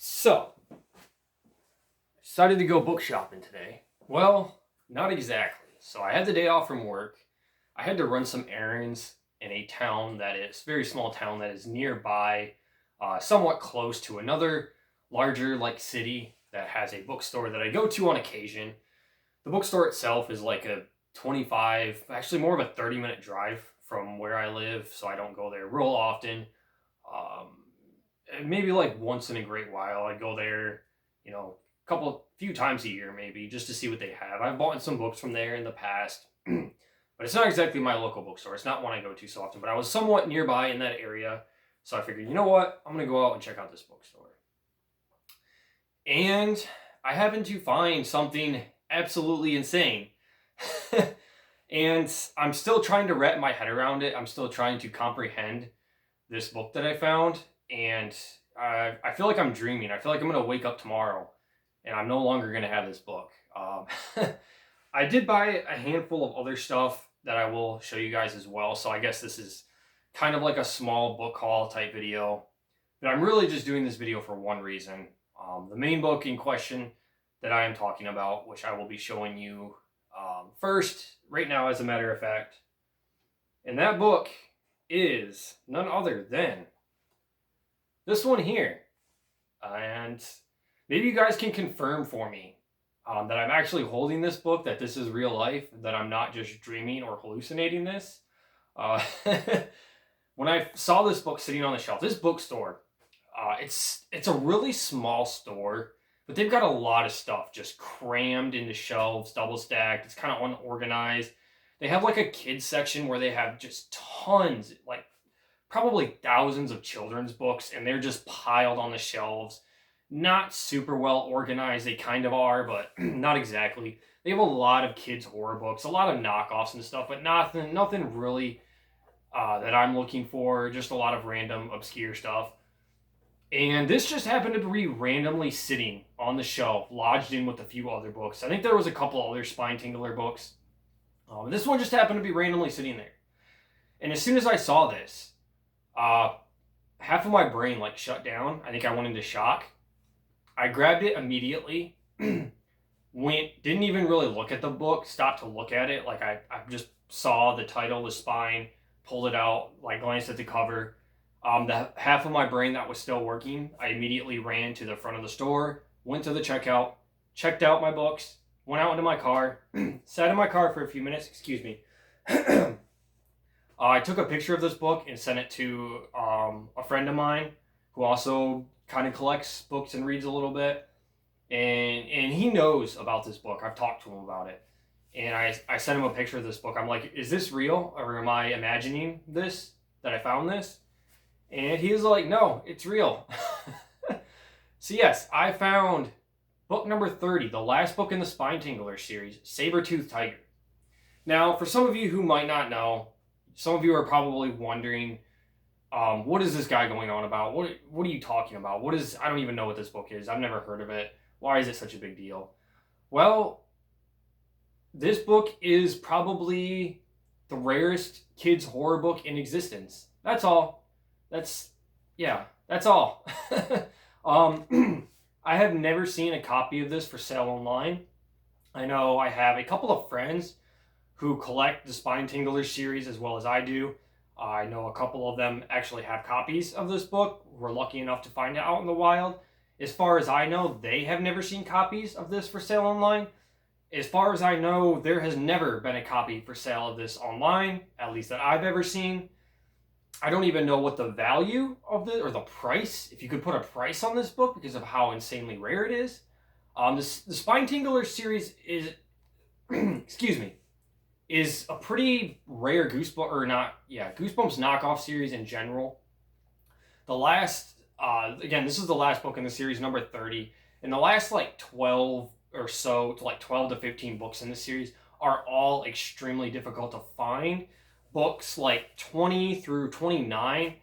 So, decided to go book shopping today. Well, not exactly. So I had the day off from work. I had to run some errands in a town that is very small town that is nearby, somewhat close to another larger like city that has a bookstore that I go to on occasion. The bookstore itself is like a 25, actually more of a 30-minute drive from where I live, so I don't go there real often. Maybe like once in a great while, I go there, few times a year maybe, just to see what they have. I've bought some books from there in the past, but it's not exactly my local bookstore. It's not one I go to so often, but I was somewhat nearby in that area, so I figured, you know what, I'm gonna go out and check out this bookstore. And I happened to find something absolutely insane. And I'm still trying to wrap my head around it. I'm still trying to comprehend this book that I found, and I feel like I'm dreaming. I feel like I'm going to wake up tomorrow, and I'm no longer going to have this book. I did buy a handful of other stuff that I will show you guys as well, so I guess this is kind of like a small book haul type video, but I'm really just doing this video for one reason. The main book in question that I am talking about, which I will be showing you first, right now as a matter of fact, and that book is none other than this one here. And maybe you guys can confirm for me that I'm actually holding this book, that this is real life, that I'm not just dreaming or hallucinating this. Uh, when I saw this book sitting on the shelf, this bookstore, it's a really small store, but they've got a lot of stuff just crammed into shelves, double stacked. It's kind of unorganized. They have like a kids section where they have just tons, like probably thousands of children's books, and they're just piled on the shelves. Not super well organized. They kind of are, but not exactly. They have a lot of kids' horror books, a lot of knockoffs and stuff, but nothing really that I'm looking for. Just a lot of random, obscure stuff. And this just happened to be randomly sitting on the shelf, lodged in with a few other books. I think there was a couple other Spine Tingler books. This one just happened to be randomly sitting there. And as soon as I saw this, half of my brain like shut down. I think I went into shock. I grabbed it immediately, didn't even really look at the book, stopped to look at it. Like I just saw the title, The Spine, pulled it out, like glanced at the cover. The half of my brain that was still working, I immediately ran to the front of the store, went to the checkout, checked out my books, went out into my car, sat in my car for a few minutes, excuse me. I took a picture of this book and sent it to a friend of mine who also kind of collects books and reads a little bit. And he knows about this book. I've talked to him about it. And I sent him a picture of this book. I'm like, is this real? Or am I imagining this, that I found this? And he was like, no, it's real. So yes, I found book number 30, the last book in the Spine Tingler series, Saber-Tooth Tiger. Now, for some of you who might not know, some of you are probably wondering, what is this guy going on about? What are you talking about? I don't even know what this book is. I've never heard of it. Why is it such a big deal? Well, this book is probably the rarest kids' horror book in existence. That's all. That's all. I have never seen a copy of this for sale online. I know I have a couple of friends who collect the Spine Tingler series as well as I do. I know a couple of them actually have copies of this book. We're lucky enough to find it out in the wild. As far as I know, they have never seen copies of this for sale online. As far as I know, there has never been a copy for sale of this online, at least that I've ever seen. I don't even know what the value of the, or the price, if you could put a price on this book because of how insanely rare it is. The Spine Tingler series is, excuse me, is a pretty rare Goosebumps knockoff series in general. The last, again, this is the last book in the series, number 30. And the last like 12 or so, to like 12 to 15 books in the series are all extremely difficult to find. Books like 20 through 29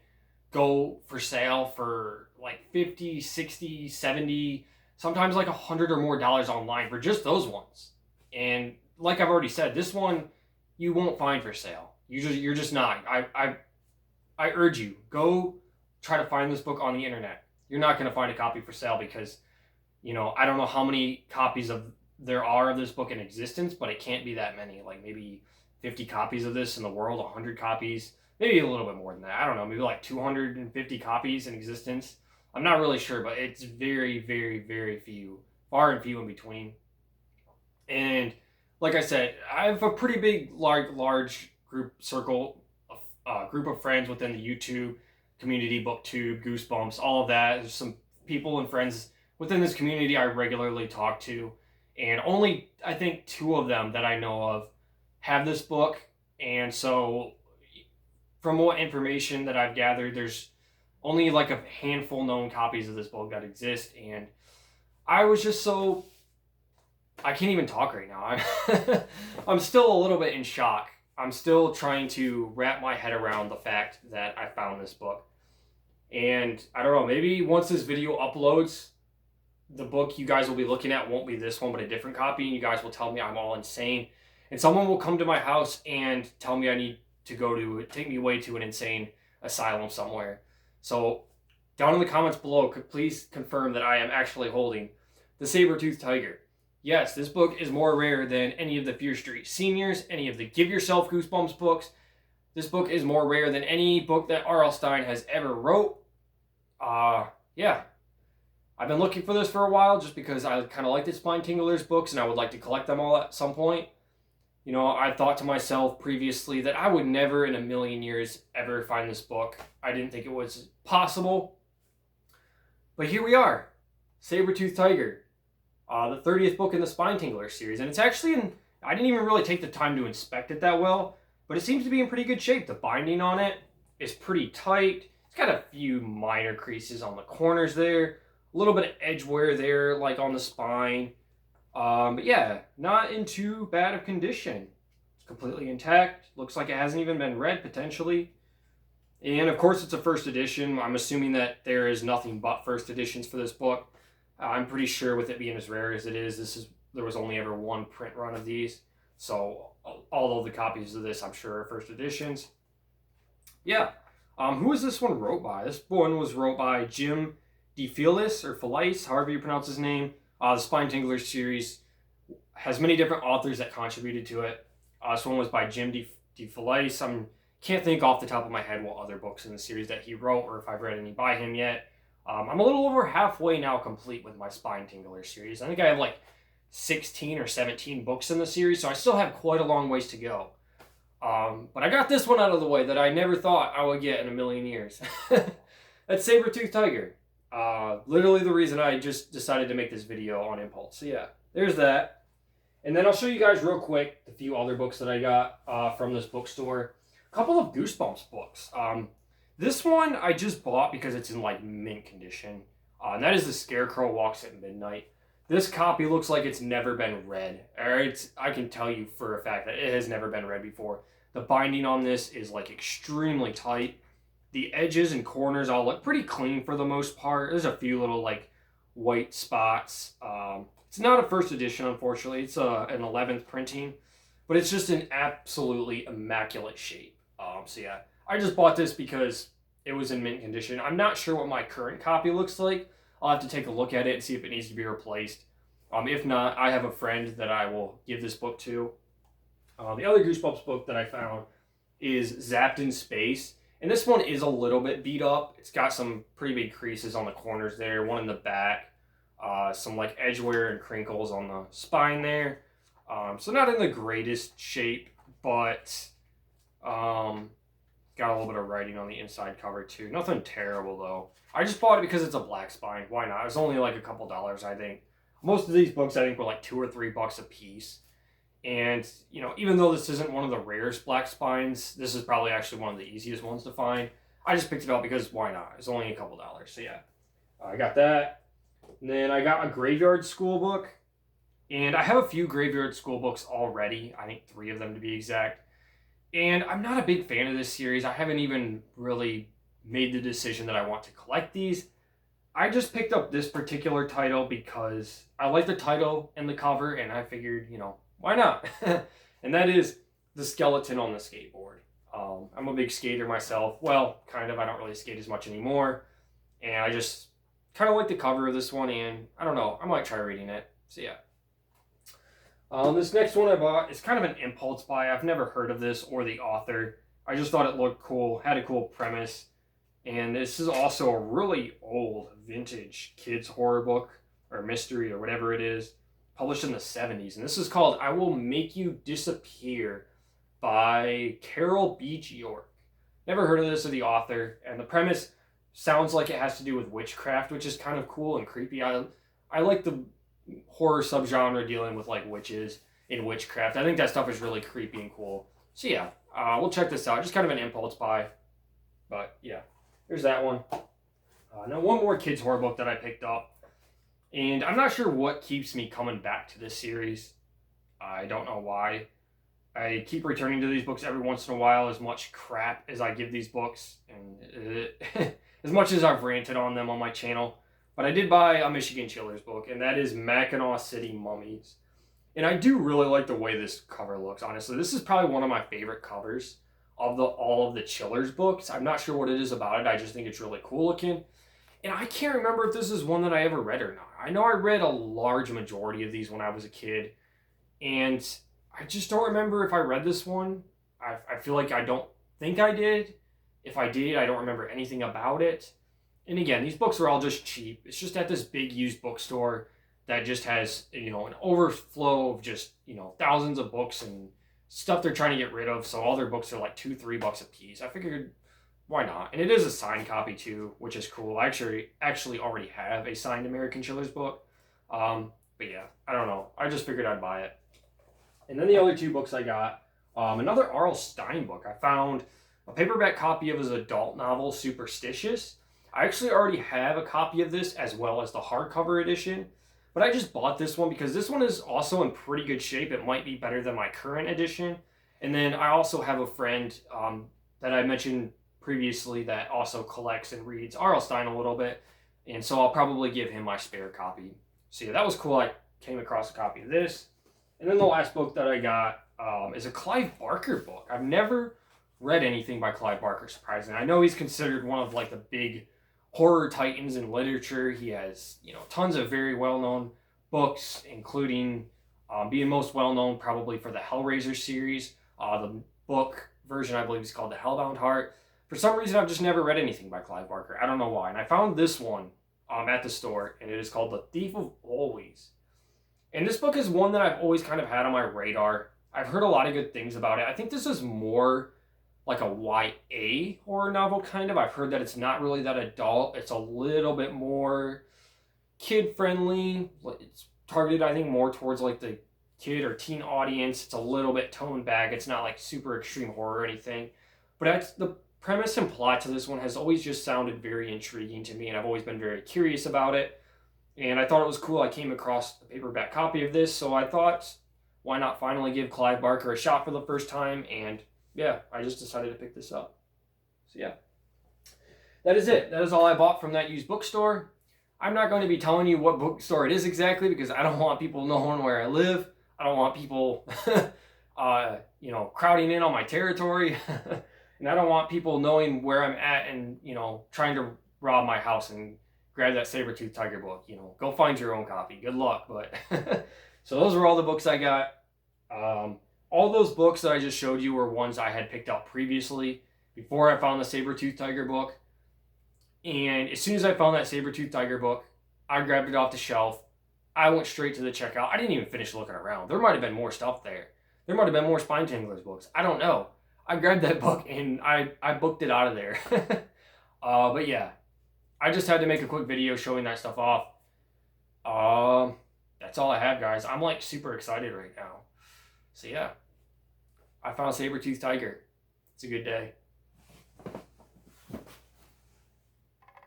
go for sale for like 50, 60, 70, sometimes like $100 or more online for just those ones. And like I've already said, this one you won't find for sale. You're just not. I urge you, go try to find this book on the internet. you're not going to find a copy for sale because, I don't know how many copies there are of this book in existence, but it can't be that many. Like maybe 50 copies of this in the world, 100 copies, maybe a little bit more than that. I don't know, maybe like 250 copies in existence. I'm not really sure, but it's very, very, very few, far and few in between. And like I said, I have a pretty big, large group of friends within the YouTube community, BookTube, Goosebumps, all of that. There's some people and friends within this community I regularly talk to, and only I think 2 of them that I know of have this book. And so, from what information that I've gathered, there's only like a handful known copies of this book that exist, and I was just so I can't even talk right now. I'm still a little bit in shock. I'm still trying to wrap my head around the fact that I found this book. And I don't know, maybe once this video uploads, the book you guys will be looking at won't be this one, but a different copy, and you guys will tell me I'm all insane. And someone will come to my house and tell me I need to take me away to an insane asylum somewhere. So, down in the comments below, please confirm that I am actually holding the Saber-Tooth Tiger. Yes, this book is more rare than any of the Fear Street Seniors, any of the Give Yourself Goosebumps books. This book is more rare than any book that R.L. Stine has ever wrote. Yeah. I've been looking for this for a while just because I kind of like the Spine Tinglers books and I would like to collect them all at some point. I thought to myself previously that I would never in a million years ever find this book. I didn't think it was possible. But here we are. Saber-Tooth Tiger. The 30th book in the Spine Tingler series. And it's actually I didn't even really take the time to inspect it that well, but it seems to be in pretty good shape. The binding on it is pretty tight. It's got a few minor creases on the corners there. A little bit of edge wear there, like on the spine. But yeah, not in too bad of condition. It's completely intact. Looks like it hasn't even been read, potentially. And of course, it's a first edition. I'm assuming that there is nothing but first editions for this book. I'm pretty sure with it being as rare as it is, there was only ever one print run of these. So all of the copies of this, I'm sure, are first editions. Yeah. Who is this one wrote by? This one was wrote by Jim DeFelice, or Felice, however you pronounce his name. The Spine Tinglers series has many different authors that contributed to it. This one was by Jim DeFelice. I can't think off the top of my head what other books in the series that he wrote or if I've read any by him yet. I'm a little over halfway now complete with my Spine Tingler series. I think I have like 16 or 17 books in the series, so I still have quite a long ways to go. But I got this one out of the way that I never thought I would get in a million years. That's Saber-Tooth Tiger. Literally the reason I just decided to make this video on impulse. So yeah, there's that. And then I'll show you guys real quick the few other books that I got from this bookstore. A couple of Goosebumps books. This one I just bought because it's in like mint condition. And that is The Scarecrow Walks at Midnight. This copy looks like it's never been read. I can tell you for a fact that it has never been read before. The binding on this is like extremely tight. The edges and corners all look pretty clean for the most part. There's a few little like white spots. It's not a first edition, unfortunately. It's an 11th printing, but it's just in absolutely immaculate shape. So yeah, I just bought this because it was in mint condition. I'm not sure what my current copy looks like. I'll have to take a look at it and see if it needs to be replaced. If not, I have a friend that I will give this book to. The other Goosebumps book that I found is Zapped in Space. And this one is a little bit beat up. It's got some pretty big creases on the corners there, one in the back, some like edge wear and crinkles on the spine there. So not in the greatest shape, but got a little bit of writing on the inside cover too. Nothing terrible though. I just bought it because it's a black spine. Why not? It was only like a couple dollars, I think. Most of these books I think were like $2 or $3 a piece. And, even though this isn't one of the rarest black spines, this is probably actually one of the easiest ones to find. I just picked it up because why not? It's only a couple dollars. So yeah, I got that. And then I got a Graveyard School book. And I have a few Graveyard School books already. I think 3 of them to be exact. And I'm not a big fan of this series. I haven't even really made the decision that I want to collect these. I just picked up this particular title because I like the title and the cover, and I figured, why not? And that is The Skeleton on the Skateboard. I'm a big skater myself. Well, kind of. I don't really skate as much anymore. And I just kind of like the cover of this one, and I don't know, I might try reading it. So yeah. This next one I bought is kind of an impulse buy. I've never heard of this or the author. I just thought it looked cool, had a cool premise, and this is also a really old vintage kids horror book or mystery or whatever it is, published in the 70s. And this is called I Will Make You Disappear by Carol Beach York. Never heard of this or the author, and the premise sounds like it has to do with witchcraft, which is kind of cool and creepy. I like the horror subgenre dealing with like witches and witchcraft. I think that stuff is really creepy and cool. So yeah, we'll check this out. Just kind of an impulse buy, but yeah, there's that one. Now one more kids horror book that I picked up, and I'm not sure what keeps me coming back to this series. I don't know why. I keep returning to these books every once in a while, as much crap as I give these books, and as much as I've ranted on them on my channel. But I did buy a Michigan Chillers book, and that is Mackinac City Mummies. And I do really like the way this cover looks, honestly. This is probably one of my favorite covers of all of the Chillers books. I'm not sure what it is about it. I just think it's really cool looking. And I can't remember if this is one that I ever read or not. I know I read a large majority of these when I was a kid, and I just don't remember if I read this one. I feel like I don't think I did. If I did, I don't remember anything about it. And again, these books are all just cheap. It's just at this big used bookstore that just has, an overflow of just, thousands of books and stuff they're trying to get rid of. So all their books are like $2-3 a piece. I figured, why not? And it is a signed copy too, which is cool. I actually already have a signed American Chillers book. But yeah, I don't know. I just figured I'd buy it. And then the other two books I got, another R.L. Stine book. I found a paperback copy of his adult novel, Superstitious. I actually already have a copy of this as well as the hardcover edition, but I just bought this one because this one is also in pretty good shape. It might be better than my current edition. And then I also have a friend that I mentioned previously that also collects and reads R.L. Stine a little bit, and so I'll probably give him my spare copy. So yeah, that was cool. I came across a copy of this. And then the last book that I got is a Clive Barker book. I've never read anything by Clive Barker, surprisingly. I know he's considered one of like the big horror titans in literature. He has, tons of very well-known books, including being most well-known probably for the Hellraiser series. The book version, I believe, is called The Hellbound Heart. For some reason, I've just never read anything by Clive Barker. I don't know why. And I found this one at the store, and it is called The Thief of Always. And this book is one that I've always kind of had on my radar. I've heard a lot of good things about it. I think this is more like a YA horror novel, kind of. I've heard that it's not really that adult. It's a little bit more kid-friendly. It's targeted, I think, more towards like the kid or teen audience. It's a little bit toned back. It's not like super extreme horror or anything. But the premise and plot to this one has always just sounded very intriguing to me, and I've always been very curious about it. And I thought it was cool. I came across a paperback copy of this, so I thought, why not finally give Clive Barker a shot for the first time? And yeah, I just decided to pick this up. So yeah, that is it. That is all I bought from that used bookstore. I'm not going to be telling you what bookstore it is exactly because I don't want people knowing where I live. I don't want people, crowding in on my territory. And I don't want people knowing where I'm at and, trying to rob my house and grab that Saber-Tooth Tiger book. Go find your own copy. Good luck. But so those were all the books I got. All those books that I just showed you were ones I had picked up previously before I found the Saber-Tooth Tiger book. And as soon as I found that Saber-Tooth Tiger book, I grabbed it off the shelf. I went straight to the checkout. I didn't even finish looking around. There might have been more stuff there. There might have been more Spine Tinglers books. I don't know. I grabbed that book and I booked it out of there. But yeah, I just had to make a quick video showing that stuff off. That's all I have, guys. I'm like super excited right now. So yeah, I found Saber-Tooth Tiger. It's a good day.